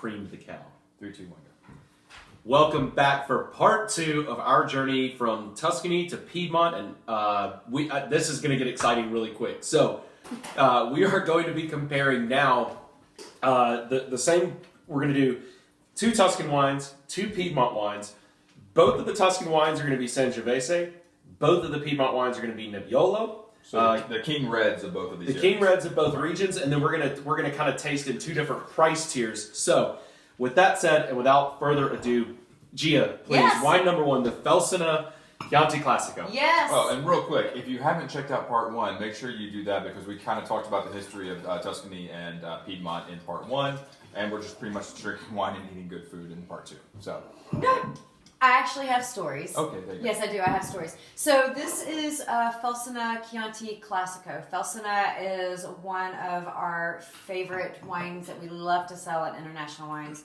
cream the cow. 3, 2, 1, go. Welcome back for part 2 of our journey from Tuscany to Piedmont, and this is going to get exciting really quick. So we are going to be comparing now the same. We're going to do 2 Tuscan wines, 2 Piedmont wines. Both of the Tuscan wines are going to be Sangiovese. Both of the Piedmont wines are going to be Nebbiolo. So the King Reds of both of these. The King Reds of both regions, and then we're gonna kind of taste in 2 different price tiers. So, with that said, and without further ado, Gia, please, yes. Wine number 1, the Felsina Chianti Classico. Yes. Oh, and real quick, if you haven't checked out part 1, make sure you do that because we kind of talked about the history of Tuscany and Piedmont in part 1, and we're just pretty much drinking wine and eating good food in part 2. So. I actually have stories. Okay, there you go. Yes, I do. I have stories. So this is Felsina Chianti Classico. Felsina is one of our favorite wines that we love to sell at International Wines.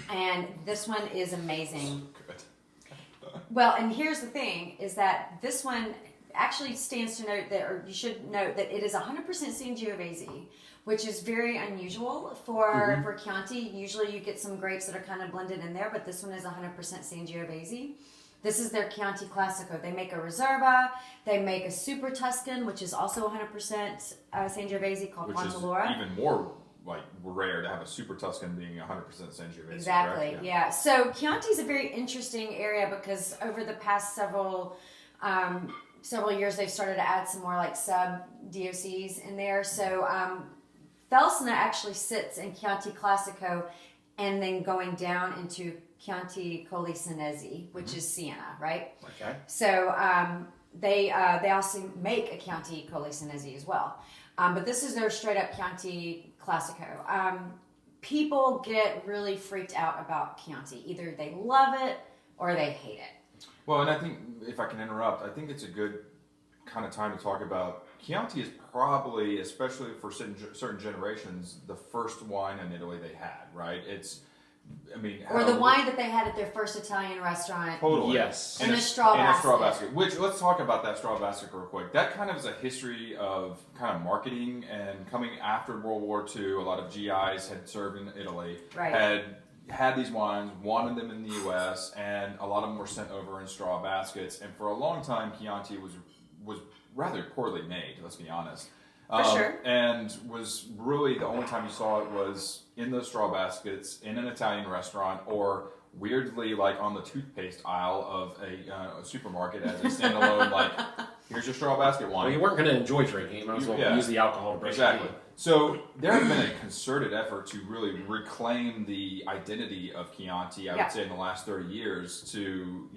And this one is amazing. Good. Well, and here's the thing, is that this one actually stands to note that, or you should note that it is 100% Sangiovese, which is very unusual for Chianti. Usually you get some grapes that are kind of blended in there, but this one is 100% Sangiovese. This is their Chianti Classico. They make a Reserva, they make a Super Tuscan, which is also 100% Sangiovese, called Montalora. Which is even more rare to have a Super Tuscan being 100% Sangiovese. Exactly, correct? yeah. So Chianti is a very interesting area because over the past several years they've started to add some more like sub-DOCs in there. So Felsina actually sits in Chianti Classico and then going down into Chianti Colli Senesi, which is Siena, right? Okay. So they also make a Chianti Colli Senesi as well. But this is their straight up Chianti Classico. People get really freaked out about Chianti. Either they love it or they hate it. Well, and I think, if I can interrupt, I think it's a good kind of time to talk about Chianti is probably, especially for certain generations, the first wine in Italy they had, right? Or the wine that they had at their first Italian restaurant. Totally. Yes. In a straw basket. Which, let's talk about that straw basket real quick. That kind of is a history of kind of marketing and coming after World War II. A lot of GIs had served in Italy, right. had these wines, wanted them in the U.S., and a lot of them were sent over in straw baskets. And for a long time, Chianti was rather poorly made, let's be honest. For sure. And was really the only time you saw it was in those straw baskets in an Italian restaurant, or weirdly like on the toothpaste aisle of a supermarket as a standalone, like, here's your straw basket wine. Well, you weren't going to enjoy drinking. You might as well use the alcohol to break Exactly. it. So there has been a concerted effort to really reclaim the identity of Chianti, I would say, in the last 30 years to,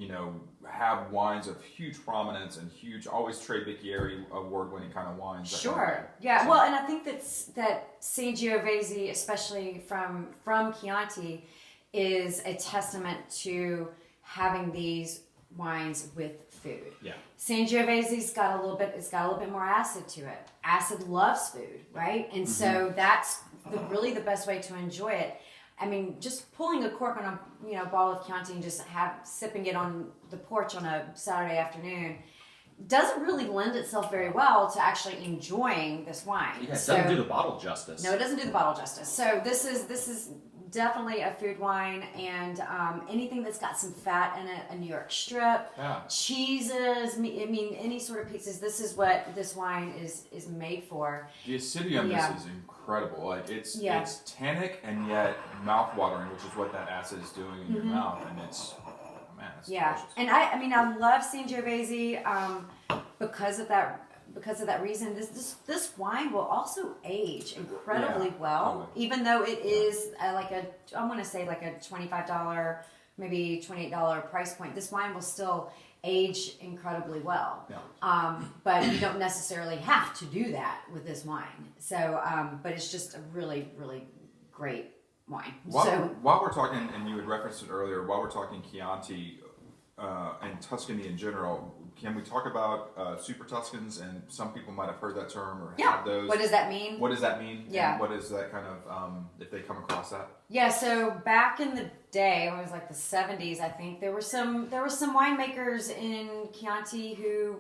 have wines of huge prominence and huge, always Tre Bicchieri award-winning kind of wines. Sure. Yeah. So. Well, and I think that Sangiovese, especially from Chianti, is a testament to having these wines with food. Yeah. Sangiovese's got a little bit more acid to it. Acid loves food, right? And so that's really the best way to enjoy it. I mean, just pulling a cork on a bottle of Chianti and just sipping it on the porch on a Saturday afternoon doesn't really lend itself very well to actually enjoying this wine. Yeah, it doesn't do the bottle justice. No, it doesn't do the bottle justice. So this is definitely a food wine, and anything that's got some fat in it, a New York strip, cheeses, any sort of pizzas. This is what this wine is made for. The acidity on this is incredible. Like it's tannic and yet mouth-watering, which is what that acid is doing in your mouth, and it's delicious. And I love Sangiovese because of that reason. This wine will also age incredibly well, even though it is I want to say like a $25, maybe $28 price point. This wine will still age incredibly well. Yeah. But you don't necessarily have to do that with this wine. So, but it's just a really, really great wine. While we're talking, and you had referenced it earlier, while we're talking Chianti and Tuscany in general, can we talk about Super Tuscans? And some people might have heard that term or had those. What does that mean? What does that mean? Yeah. And what is that kind of, if they come across that? Yeah, so back in the day, it was like the 70s, I think, there were some winemakers in Chianti who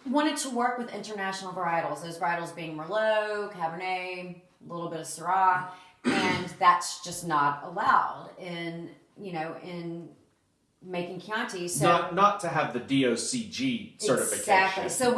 wanted to work with international varietals. Those varietals being Merlot, Cabernet, a little bit of Syrah. and that's just not allowed in making Chianti. So not to have the DOCG certification. Exactly. So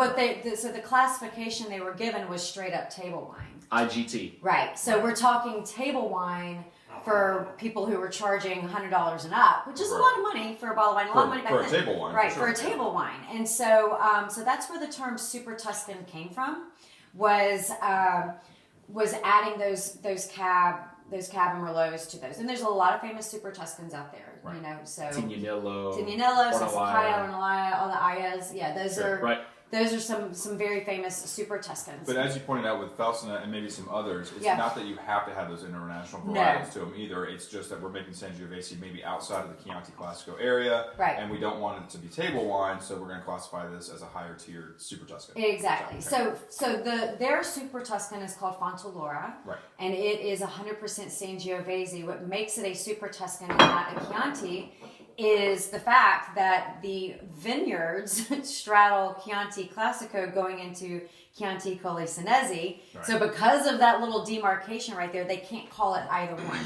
the classification they were given was straight up table wine. IGT. Right. So we're talking table wine for people who were charging $100 and up, which is a lot of money for a bottle of wine. A lot of money back then. For a table wine. Right, for a table wine. And so so that's where the term Super Tuscan came from, was adding those cab and Merlots to those. And there's a lot of famous Super Tuscans out there, right. So Tignanello, Sassicaia, Ornellaia, all the Ayas. Yeah, those are right. Those are some very famous Super Tuscans. But as you pointed out with Faustina and maybe some others, it's not that you have to have those international varietals to them either. It's just that we're making Sangiovese maybe outside of the Chianti Classico area, and we don't want it to be table wine, so we're going to classify this as a higher tiered Super Tuscan. Exactly. Okay. So their Super Tuscan is called Fontolora, and it is 100% Sangiovese. What makes it a Super Tuscan and not a Chianti is the fact that the vineyards straddle Chianti Classico going into Chianti Colle Senesi. Right. So because of that little demarcation right there, they can't call it either one.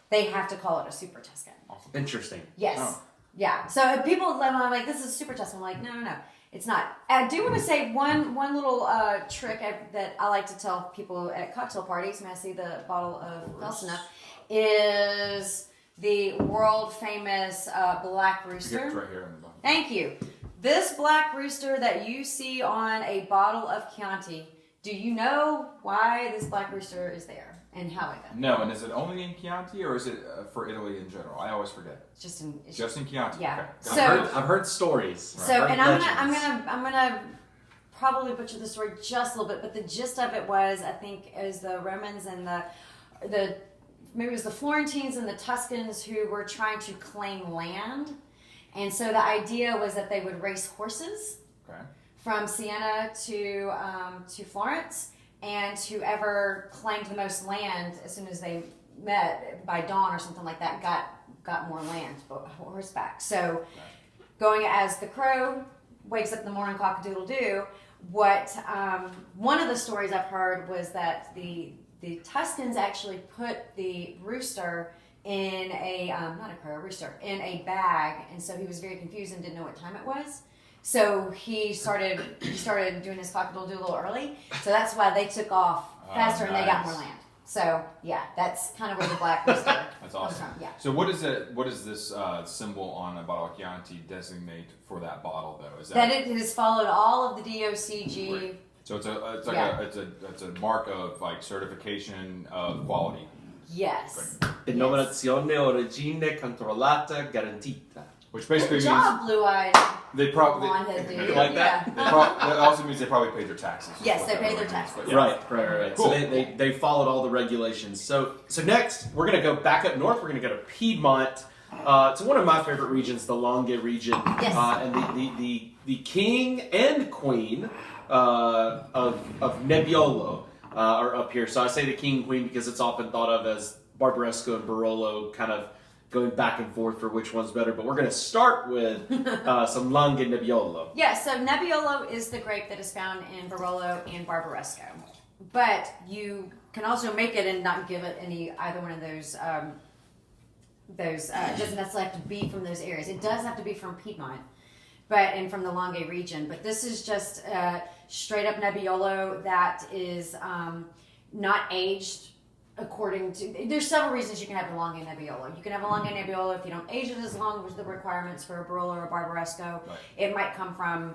They have to call it a Super Tuscan. Awesome. Interesting. Yes. Oh. Yeah. So if people, I'm like, this is a Super Tuscan. I'm like, no. It's not. I do want to say one little trick that I like to tell people at cocktail parties when I see the bottle of Faustina is the world famous Black Rooster. It's right here in the bottom. Thank you. This Black Rooster that you see on a bottle of Chianti, do you know why this Black Rooster is there and how it got? No, and is it only in Chianti or is it for Italy in general? I always forget. Just in Chianti. Yeah. Okay. So I've heard stories. So and I'm gonna probably butcher the story just a little bit, but the gist of it was, I think, is the Romans and the maybe it was the Florentines and the Tuscans who were trying to claim land. And so the idea was that they would race horses from Siena to Florence, and whoever claimed the most land as soon as they met by dawn or something like that got more land horseback. So going as the crow wakes up in the morning, cock-a-doodle-doo, what one of the stories I've heard was that the Tuscans actually put the rooster in in a bag, and so he was very confused and didn't know what time it was. So he started doing his cock-a-doodle-doo a little early. So that's why they took off faster and they got more land. So yeah, that's kind of where the Black Rooster that's awesome. comes from. Yeah. So what does this symbol on a bottle of Chianti designate for that bottle though? Is that it has followed all of the DOCG. Right. So it's a mark of like certification of quality. Yes. Denominazione origine controllata garantita. Which basically Good job, blue-eyed. They probably dude. Like that. That also means they probably paid their taxes. Yes, they paid their taxes. Yeah. Right. Cool. So they followed all the regulations. So next we're gonna go back up north. We're gonna go to Piedmont. To one of my favorite regions, the Langhe region. Yes. And the king and queen of Nebbiolo are up here. So I say the king and queen because it's often thought of as Barbaresco and Barolo kind of going back and forth for which one's better. But we're going to start with some Langhe Nebbiolo. Yeah, so Nebbiolo is the grape that is found in Barolo and Barbaresco. But you can also make it and not give it either one of those. It doesn't necessarily have to be from those areas. It does have to be from Piedmont, and from the Langhe region. But this is just straight up Nebbiolo that is not aged according to. There's several reasons you can have a Langhe Nebbiolo. You can have a Langhe Nebbiolo if you don't age it as long as the requirements for a Barolo or Barbaresco. Right. It might come from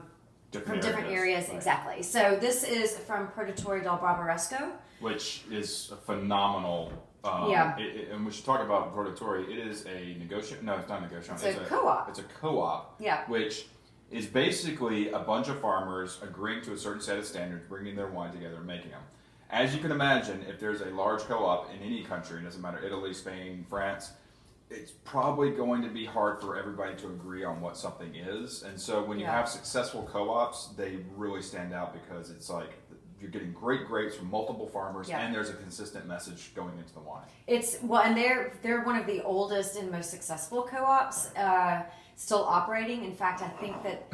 different areas. Right. Exactly. So this is from Produttori del Barbaresco, which is a phenomenal. And we should talk about Produttori. It is a negotiation. No, it's not a negotiation. It's a co-op. It's a co-op. Yeah. Which is basically a bunch of farmers agreeing to a certain set of standards, bringing their wine together and making them. As you can imagine, if there's a large co-op in any country, it doesn't matter, Italy, Spain, France, it's probably going to be hard for everybody to agree on what something is. And so when you have successful co-ops, they really stand out because it's like you're getting great grapes from multiple farmers and there's a consistent message going into the wine. And they're one of the oldest and most successful co-ops still operating. In fact, I think that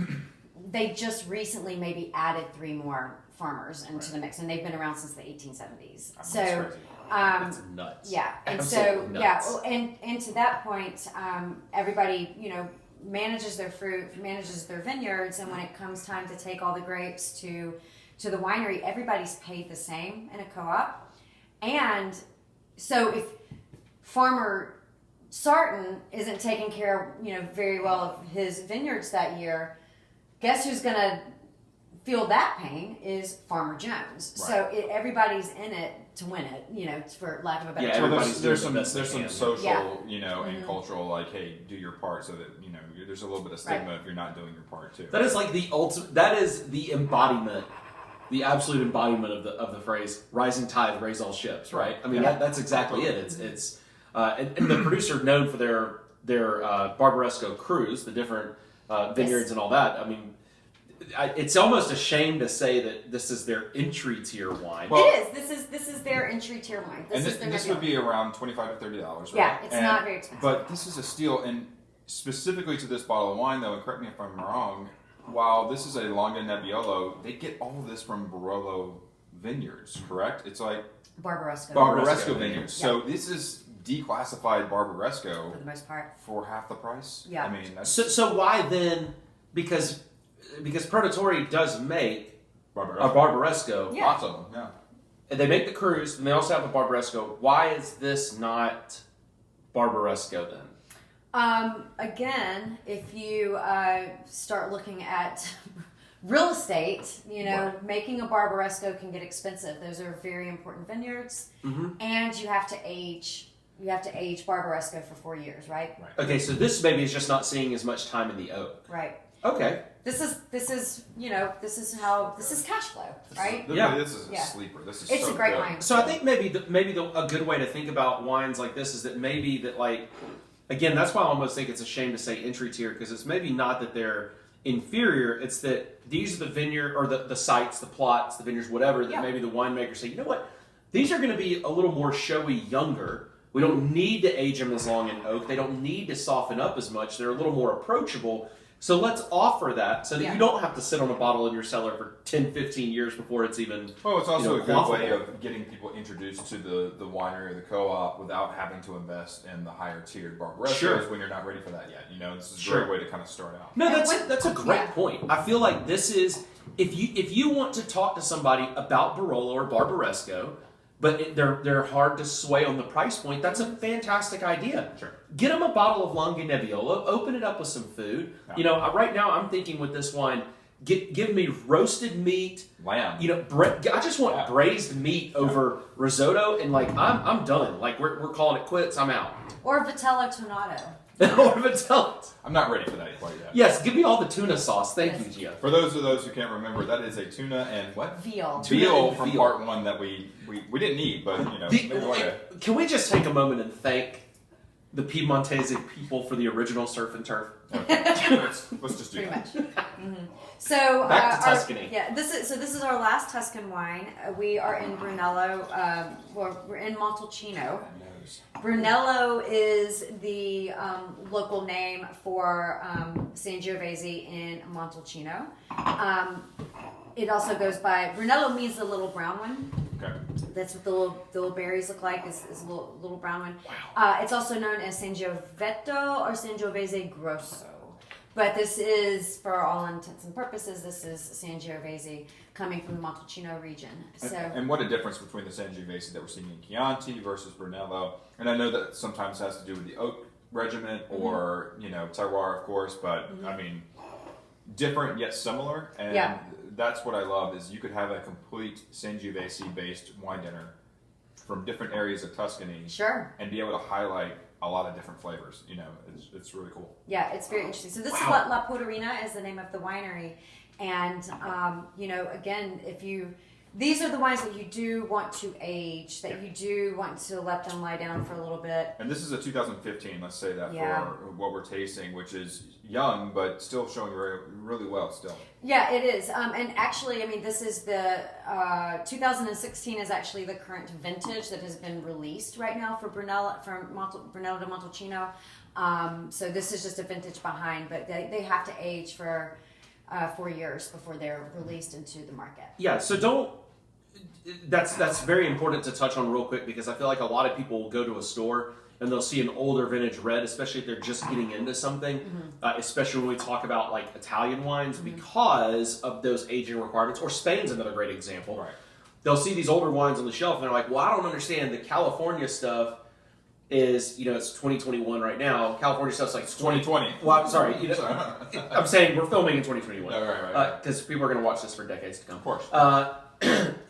they just recently maybe added 3 more farmers into the mix, and they've been around since the 1870s. That's nuts. Yeah, and Absolutely so nuts. and to that point, everybody manages their fruit, manages their vineyards, and when it comes time to take all the grapes to the winery, everybody's paid the same in a co-op, and so if Farmer Sarton isn't taking care, very well of his vineyards that year, guess who's going to feel that pain is Farmer Jones. Right. So everybody's in it to win it, for lack of a better Yeah, term. everybody's there's doing the best some they can. social, Yeah. and cultural, like, hey, do your part, so that there's a little bit of stigma if you're not doing your part too. That is like the ultimate. That is the embodiment, the absolute embodiment of the phrase "rising tide raise all ships." Right? I mean, that's exactly it. It's and the producer known for their Barbaresco cruise, the different vineyards and all that. I mean, it's almost a shame to say that this is their entry tier wine. Well, it is. This is their entry tier wine. This would be around $25 to $30, right? Yeah, it's not very expensive. But this is a steal, and specifically to this bottle of wine, though, and correct me if I'm wrong, while this is a Longa Nebbiolo, they get all of this from Barolo vineyards, correct? It's like Barbaresco vineyards. So this is declassified Barbaresco for the most part. for half the price. Yeah. I mean, that's So why then? Because Prototori does make a Barbaresco. Barbaresco. Yeah. Lots of them, yeah. And they make the cruise, and they also have a Barbaresco. Why is this not Barbaresco then? Again, if you start looking at real estate, Right. making a Barbaresco can get expensive. Those are very important vineyards, and you have to age. You have to age Barbaresco for 4 years, right? Okay, so this maybe is just not seeing as much time in the oak. Right. Okay. This is cash flow, right? Yeah. This is a Yeah. sleeper. This is It's so a great good. wine. So I think a good way to think about wines like this is that maybe that, like, again, that's why I almost think it's a shame to say entry tier, because it's maybe not that they're inferior, it's that these are the vineyard or the sites, the plots, the vineyards, whatever, that maybe the winemakers say, you know what, these are going to be a little more showy, younger. We don't need to age them as long in oak. They don't need to soften up as much. They're a little more approachable. So let's offer that so that you don't have to sit on a bottle in your cellar for 10, 15 years before it's even. Well, it's also a good quaffable. way of getting people introduced to the winery or the co-op without having to invest in the higher tiered Barbarescos when you're not ready for that yet. This is a great way to kind of start out. No, that's a great point. I feel like this is if you want to talk to somebody about Barolo or Barbaresco, but they're hard to sway on the price point, that's a fantastic idea. Sure. Get them a bottle of Longa Nebbiolo, open it up with some food. Yeah. Right now I'm thinking with this wine, give me roasted meat, Lamb. I just want braised meat over risotto, and like I'm done. Like we're calling it quits. I'm out. Or Vitello Tonato. Or Vitello. I'm not ready for that quite yet. Yes, give me all the tuna sauce. Thank you, Gia. For those who can't remember, that is a tuna and what? Veal. Veal from part one that we didn't need, but Can we just take a moment and thank the Piedmontese people for the original surf and turf? Okay. let's just do Pretty that. much. So Back to Tuscany. This is our last Tuscan wine. We are in Brunello. We're in Montalcino. Brunello is the local name for Sangiovese in Montalcino. It also goes by Brunello, means the little brown one. Okay. That's what the little berries look like. Is a little brown one. Wow. It's also known as Sangioveto or Sangiovese Grosso. But this is, for all intents and purposes, this is Sangiovese coming from the Montalcino region. So, and what a difference between the Sangiovese that we're seeing in Chianti versus Brunello. And I know that sometimes has to do with the oak regiment or, terroir, of course, but I mean, different yet similar. And that's what I love is you could have a complete Sangiovese-based wine dinner from different areas of Tuscany. Sure. And be able to highlight a lot of different flavors. It's really cool. Yeah, it's very interesting. So this is La Poderina is the name of the winery. And, again, these are the wines that you do want to age, that you do want to let them lie down for a little bit. And this is a 2015, let's say that, Yeah. for what we're tasting, which is young, but still showing really well still. Yeah, it is. And actually, this is the 2016 is actually the current vintage that has been released right now for Brunello, Brunello de Montalcino. So this is just a vintage behind, but they have to age for 4 years before they're released into the market. Yeah, so That's very important to touch on real quick because I feel like a lot of people will go to a store and they'll see an older vintage red, especially if they're just getting into something, especially when we talk about like Italian wines because of those aging requirements, or Spain's another great example. Right. They'll see these older wines on the shelf and they're like, well, I don't understand. The California stuff is, it's 2021 right now. California stuff's like 2020. Well, I'm sorry. I'm saying we're filming in 2021. Oh, right. Because people are going to watch this for decades to come. Of course.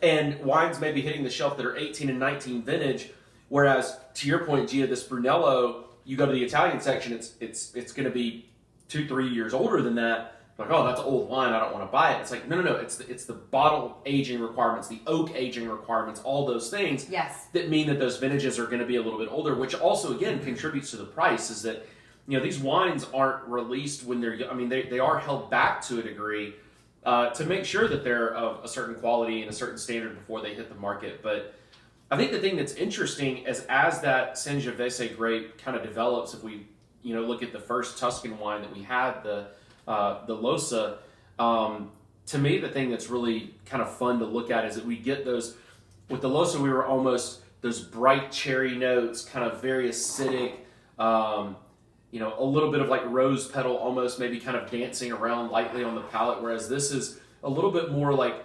And wines may be hitting the shelf that are 18 and 19 vintage, whereas to your point, Gia, this Brunello, you go to the Italian section, it's going to be 2-3 years older than that. Like, oh, that's old wine, I don't want to buy it. It's like, no, it's the bottle aging requirements, the oak aging requirements, all those things that mean that those vintages are going to be a little bit older, which also, again, contributes to the price, is that, these wines aren't released when they are held back to a degree to make sure that they're of a certain quality and a certain standard before they hit the market. But I think the thing that's interesting is as that Sangiovese grape kind of develops, if we, look at the first Tuscan wine that we had, the Losa, to me, the thing that's really kind of fun to look at is that we get those, with the Losa, we were almost those bright cherry notes, kind of very acidic, a little bit of like rose petal almost maybe kind of dancing around lightly on the palate, whereas this is a little bit more like,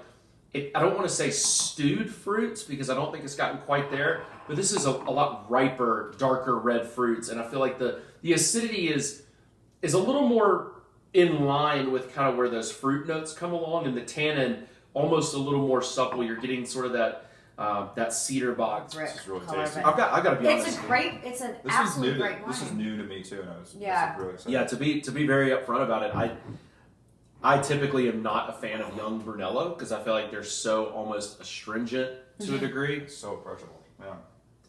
I don't want to say stewed fruits because I don't think it's gotten quite there, but this is a lot riper, darker red fruits, and I feel like the acidity is a little more in line with kind of where those fruit notes come along, and the tannin almost a little more supple. You're getting sort of that cedar box. This is really tasty. I've got to be honest. It's an absolute great wine. This is new to me too, and I was really excited. Yeah, to be very upfront about it, I typically am not a fan of young Brunello because I feel like they're so almost astringent to a degree. It's so approachable. Yeah.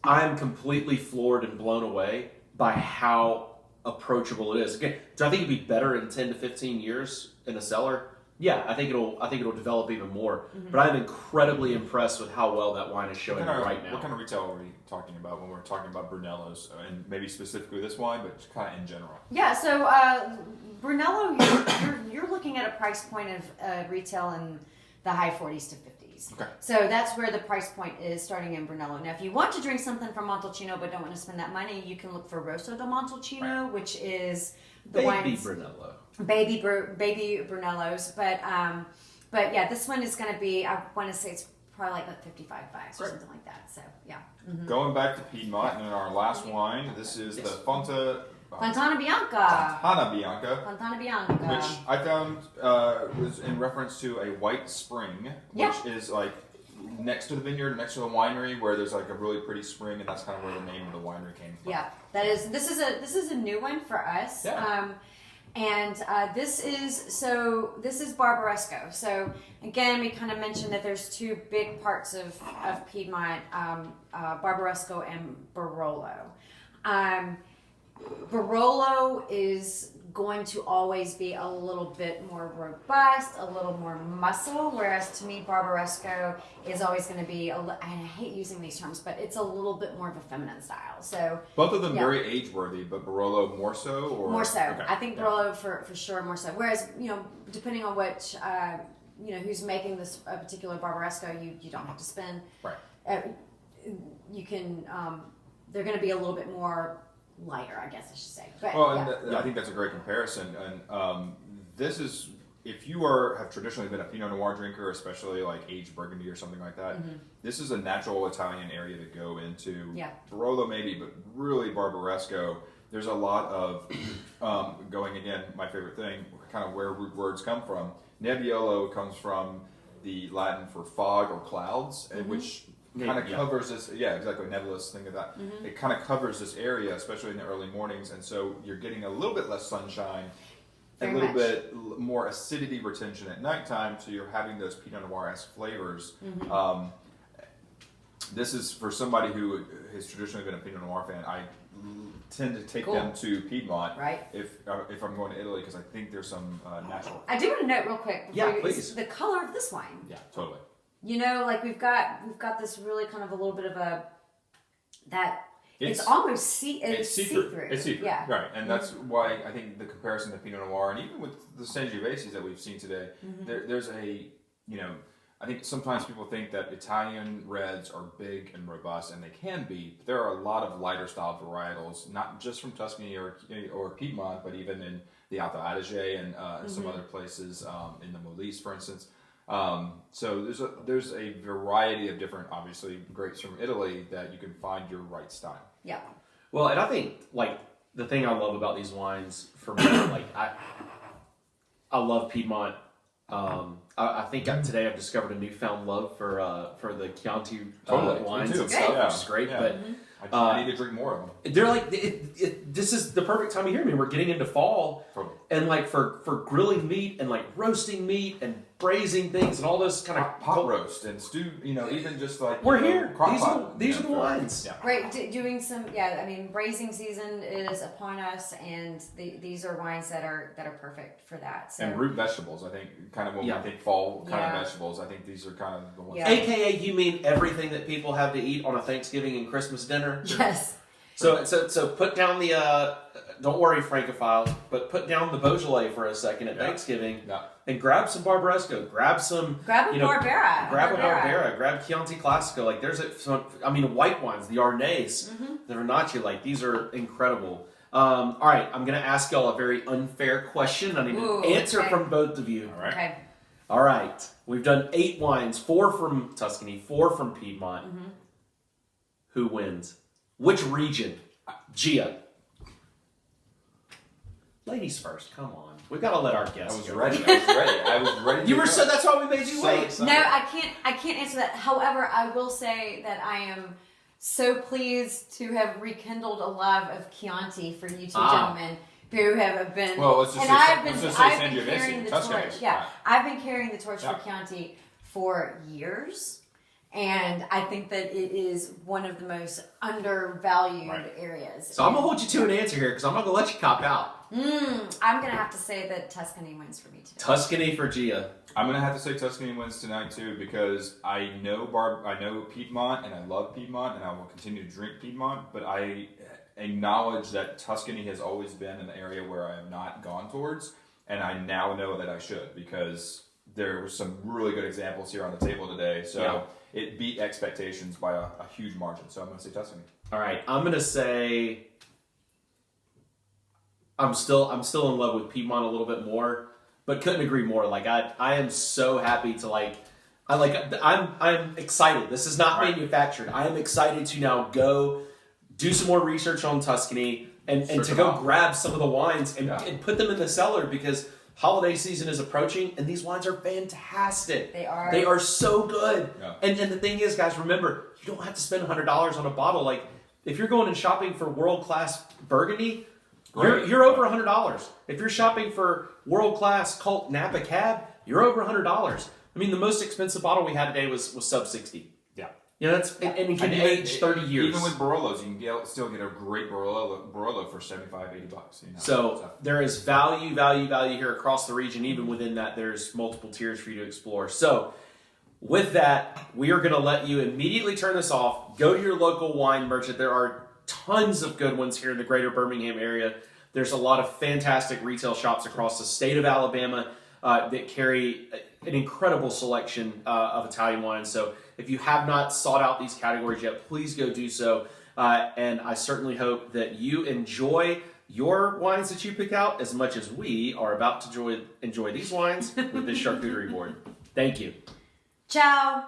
I'm completely floored and blown away by how approachable it is. Again, do I think it'd be better in 10 to 15 years in a cellar? Yeah, I think it'll develop even more. But I'm incredibly impressed with how well that wine is showing right now. What kind of retail are we talking about when we're talking about Brunellos, and maybe specifically this wine, but just kind of in general? Yeah, so Brunello, you're looking at a price point of retail in the high 40s to 50s. Okay. So that's where the price point is starting in Brunello. Now, if you want to drink something from Montalcino but don't want to spend that money, you can look for Rosso di Montalcino, which is the Baby wines. Brunello. Baby Brunellos, but yeah, this one is going to be, I want to say it's probably like 55 bucks or something like that. So yeah. Going back to Piedmont, and in our last wine, this is the Fontana Bianca. Fontana Bianca. Fontana Bianca. Which I found was in reference to a white spring, which is like next to the vineyard, next to the winery, where there's like a really pretty spring, and that's kind of where the name of the winery came from. Yeah, that is. This is a new one for us. Yeah. And this is Barbaresco. So again, we kind of mentioned that there's two big parts of Piedmont, Barbaresco and Barolo. Barolo is going to always be a little bit more robust, a little more muscle, whereas to me, Barbaresco is always going to be, and I hate using these terms, but it's a little bit more of a feminine style. So both of them very age-worthy, but Barolo more so? Or? More so. Okay. I think Barolo for sure more so. Whereas, depending on which, who's making this particular Barbaresco, you don't have to spend. Right. You can, they're going to be a little bit more lighter, I guess I should say. But, I think that's a great comparison. And this is, if you have traditionally been a Pinot Noir drinker, especially like aged Burgundy or something like that, this is a natural Italian area to go into. Yeah. Barolo maybe, but really Barbaresco, there's a lot of, going again, my favorite thing, kind of where root words come from. Nebbiolo comes from the Latin for fog or clouds, and which kind of covers this, exactly, nebulous, think of that. It kind of covers this area, especially in the early mornings, and so you're getting a little bit less sunshine, a little bit more acidity retention at nighttime, so you're having those Pinot Noir-esque flavors. This is, for somebody who has traditionally been a Pinot Noir fan, I tend to take them to Piedmont if I'm going to Italy, because I think there's some natural. I do want to note real quick, please. the color of this wine. Yeah, totally. Like we've got this really kind of a little bit of it's almost see-through. It's see-through. Yeah. Right. And that's why I think the comparison to Pinot Noir, and even with the Sangioveses that we've seen today, there's a, I think sometimes people think that Italian reds are big and robust, and they can be. But there are a lot of lighter style varietals, not just from Tuscany or Piedmont, but even in the Alto Adige and some other places in the Molise, for instance. So there's a variety of different, obviously, grapes from Italy that you can find your right style. Yeah. Well, and I think like the thing I love about these wines for me, like I love Piedmont. I think today I've discovered a newfound love for the Chianti wines and stuff, which is great. Yeah. But I need to drink more of them. they're like this is the perfect time of year. I mean, we're getting into fall, and like for grilling meat and like roasting meat and braising things and all this kind of pot roast and stew. Even just like we're here. These are the for, wines. Yeah. Right, doing some. Yeah, I mean, braising season is upon us, and these are wines that are perfect for that. So. And root vegetables, I think, kind of when we think fall kind of vegetables. I think these are kind of the ones. Yeah. AKA, you mean everything that people have to eat on a Thanksgiving and Christmas dinner? Yes. So put down the. Don't worry, Francophiles, but put down the Beaujolais for a second at Thanksgiving, and grab some Barbaresco, grab a Barbera, grab a Barbera, grab Chianti Classico. Like there's white wines, the Arnais, the Vernacci, like these are incredible. All right, I'm gonna ask y'all a very unfair question. I need an answer from both of you. All right. Okay. All right, we've done 8 wines, 4 from Tuscany, 4 from Piedmont. Who wins? Which region? Gia. Ladies first, come on. We've got to let our guests I was ready. I was ready. You were so. That's why we made you wait. No, I can't answer that. However, I will say that I am so pleased to have rekindled a love of Chianti for you two gentlemen who have been. Well, let's just say I've been Sangiovese, carrying the Tuscany. torch. Yeah, I've been carrying the torch for Chianti for years. And I think that it is one of the most undervalued areas. So I'm going to hold you to an answer here because I'm not going to let you cop out. I'm going to have to say that Tuscany wins for me today. Tuscany for Gia. I'm going to have to say Tuscany wins tonight too because I know Piedmont and I love Piedmont and I will continue to drink Piedmont, but I acknowledge that Tuscany has always been an area where I have not gone towards, and I now know that I should because there were some really good examples here on the table today. So it beat expectations by a huge margin. So I'm going to say Tuscany. All right, I'm going to say I'm still in love with Piedmont a little bit more, but couldn't agree more. Like I am so happy to I'm excited. This is not manufactured. I am excited to now go do some more research on Tuscany and to go grab some of the wines and put them in the cellar because holiday season is approaching, and these wines are fantastic. They are. They are so good. Yeah. And the thing is, guys, remember, you don't have to spend $100 on a bottle. Like, if you're going and shopping for world-class Burgundy, you're over $100. If you're shopping for world-class Cult Napa Cab, you're over $100. I mean, the most expensive bottle we had today was sub 60. Yeah. Yeah, and it can age 30 years. Even with Barolos, you can still get a great Barolo for $75, $80. So there is value here across the region. Even within that, there's multiple tiers for you to explore. So with that, we are going to let you immediately turn this off. Go to your local wine merchant. There are tons of good ones here in the greater Birmingham area. There's a lot of fantastic retail shops across the state of Alabama that carry an incredible selection of Italian wines. So if you have not sought out these categories yet, please go do so. And I certainly hope that you enjoy your wines that you pick out as much as we are about to enjoy these wines with this charcuterie board. Thank you. Ciao.